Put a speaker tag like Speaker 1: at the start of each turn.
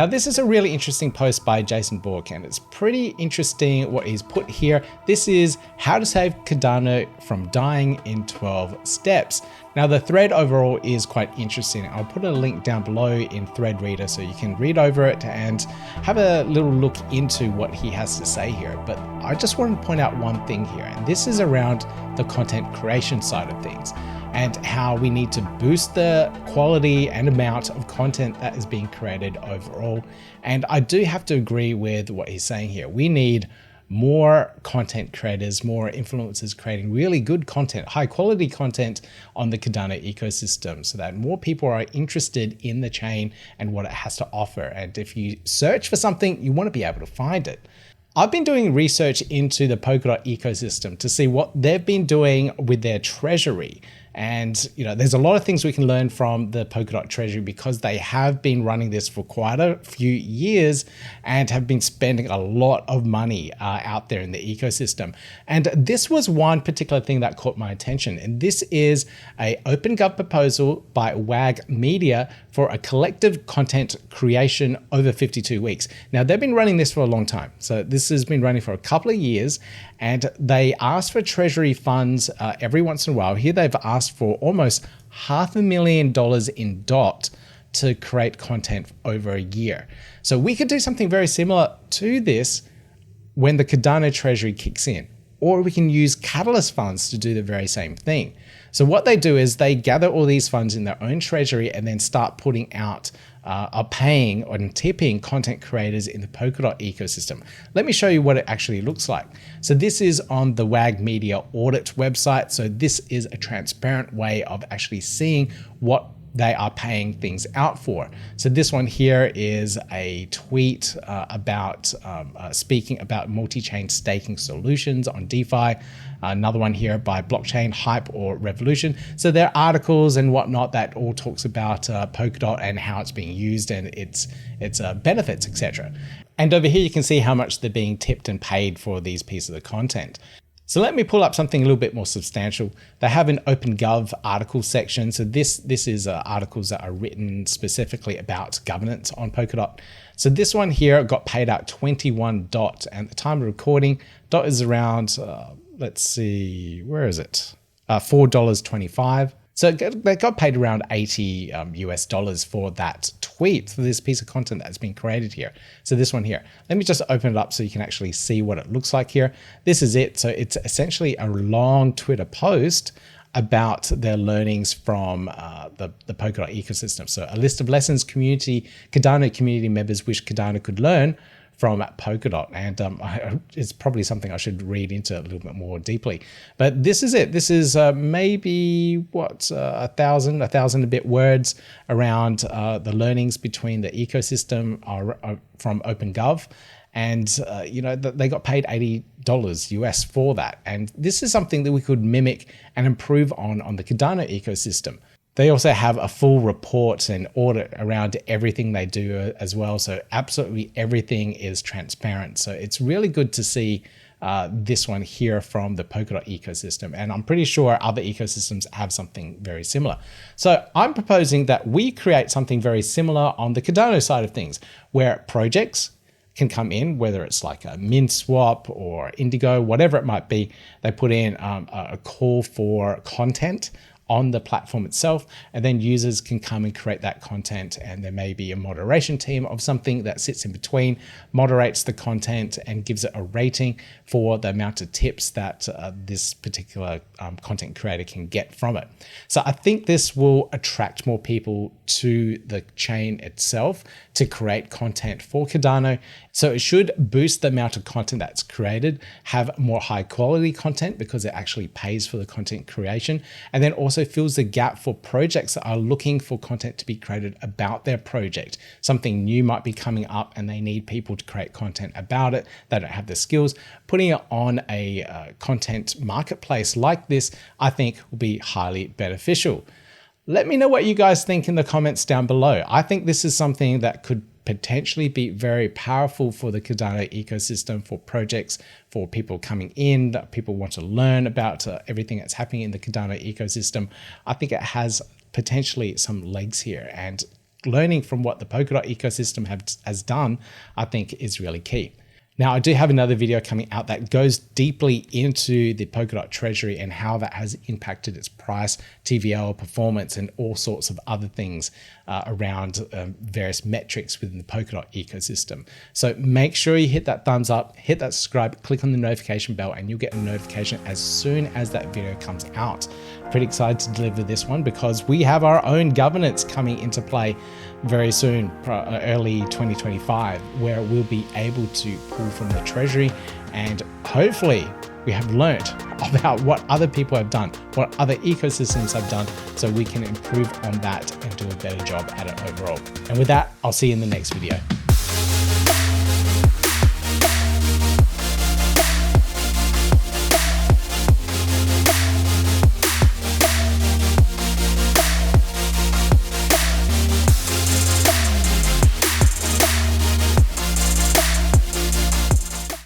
Speaker 1: Now, this is a really interesting post by Jason Bork, and it's pretty interesting what he's put here. This is how to save Cardano from dying in 12 steps. Now, the thread overall is quite interesting. I'll put a link down below in Thread Reader so you can read over it and have a little look into what he has to say here. But I just want to point out one thing here, and this is around the content creation side of things, and how we need to boost the quality and amount of content that is being created overall. And I do have to agree with what he's saying here. We need more content creators, more influencers creating really good content, high quality content on the Cardano ecosystem so that more people are interested in the chain and what it has to offer. And if you search for something, you want to be able to find it. I've been doing research into the Polkadot ecosystem to see what they've been doing with their treasury. And there's a lot of things we can learn from the Polkadot treasury because they have been running this for quite a few years and have been spending a lot of money out there in the ecosystem. And this was one particular thing that caught my attention. And this is an OpenGov proposal by WAG Media for a collective content creation over 52 weeks. Now, they've been running this for a long time. So this has been running for a couple of years, and they ask for treasury funds every once in a while. Here they've asked for almost $500,000 in DOT to create content over a year. So we could do something very similar to this when the Cardano treasury kicks in, or we can use Catalyst funds to do the very same thing. So what they do is they gather all these funds in their own treasury and then start putting out paying and tipping content creators in the Polkadot ecosystem. Let me show you what it actually looks like. So this is on the WAG Media audit website. So this is a transparent way of actually seeing what they are paying things out for. So this one here is a tweet about speaking about multi-chain staking solutions on DeFi. Another one here by Blockchain Hype or Revolution. So there are articles and whatnot that all talks about Polkadot and how it's being used and its benefits, etc. And over here you can see how much they're being tipped and paid for these pieces of content. So let me pull up something a little bit more substantial. They have an OpenGov article section. So this is articles that are written specifically about governance on Polkadot. So this one here got paid out 21 DOT, and at the time of recording, DOT is around, let's see, where is it? $4.25. So they got paid around $80 US for that tweet, for this piece of content that's been created here. So this one here, let me just open it up so you can actually see what it looks like here. This is it. So it's essentially a long Twitter post about their learnings from the Polkadot ecosystem. So a list of lessons Cardano community members wish Cardano could learn from Polkadot. And it's probably something I should read into a little bit more deeply. But this is it. This is maybe, what, 1,000 a bit words around the learnings between the ecosystem from OpenGov. And, they got paid $80 US for that. And this is something that we could mimic and improve on the Cardano ecosystem. They also have a full report and audit around everything they do as well. So absolutely everything is transparent. So it's really good to see this one here from the Polkadot ecosystem. And I'm pretty sure other ecosystems have something very similar. So I'm proposing that we create something very similar on the Cardano side of things, where projects can come in, whether it's like a MinSwap or Indigo, whatever it might be. They put in a call for content on the platform itself, and then users can come and create that content, and there may be a moderation team of something that sits in between, moderates the content and gives it a rating for the amount of tips that this particular content creator can get from it. So I think this will attract more people to the chain itself to create content for Cardano. So it should boost the amount of content that's created, have more high quality content because it actually pays for the content creation, and then also fills the gap for projects that are looking for content to be created about their project. Something new might be coming up and they need people to create content about it. They don't have the skills. Putting it on a content marketplace like this, I think, will be highly beneficial. Let me know what you guys think in the comments down below. I think this is something that could potentially be very powerful for the Cardano ecosystem, for projects, for people coming in, that people want to learn about everything that's happening in the Cardano ecosystem. I think it has potentially some legs here, and learning from what the Polkadot ecosystem has done, I think is really key. Now, I do have another video coming out that goes deeply into the Polkadot treasury and how that has impacted its price, TVL, performance, and all sorts of other things around various metrics within the Polkadot ecosystem. So make sure you hit that thumbs up, hit that subscribe, click on the notification bell, and you'll get a notification as soon as that video comes out. Pretty excited to deliver this one because we have our own governance coming into play very soon, early 2025, where we'll be able to pull from the treasury, and hopefully we have learnt about what other people have done, what other ecosystems have done, so we can improve on that and do a better job at it overall. And with that, I'll see you in the next video.